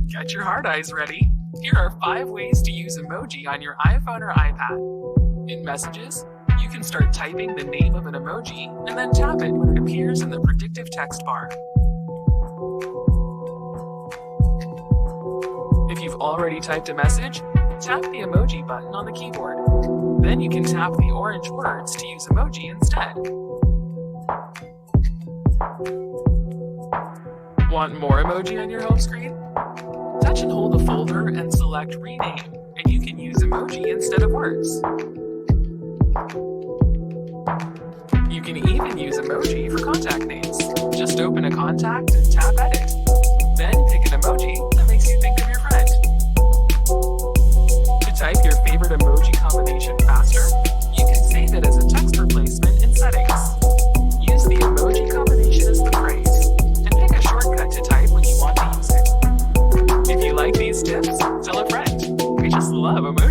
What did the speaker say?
Get your hard eyes ready. Here are 5 ways to use emoji on your iPhone or iPad. In Messages, you can start typing the name of an emoji and then tap it when it appears in the predictive text bar. If you've already typed a message, tap the emoji button on the keyboard. Then you can tap the orange words to use emoji instead. Want more emoji on your home screen? Touch and hold the folder and select Rename, and you can use emoji instead of words. You can even use emoji for contact names. Just open a contact and tap Edit. Then pick an emoji that makes you think of your friend. To type your favorite emoji combination faster, you can save it as a text replacement in Settings. Use the emoji combination as the phrase, and pick a shortcut to type when you want to use it. If you like these tips, tell a friend. We just love emojis.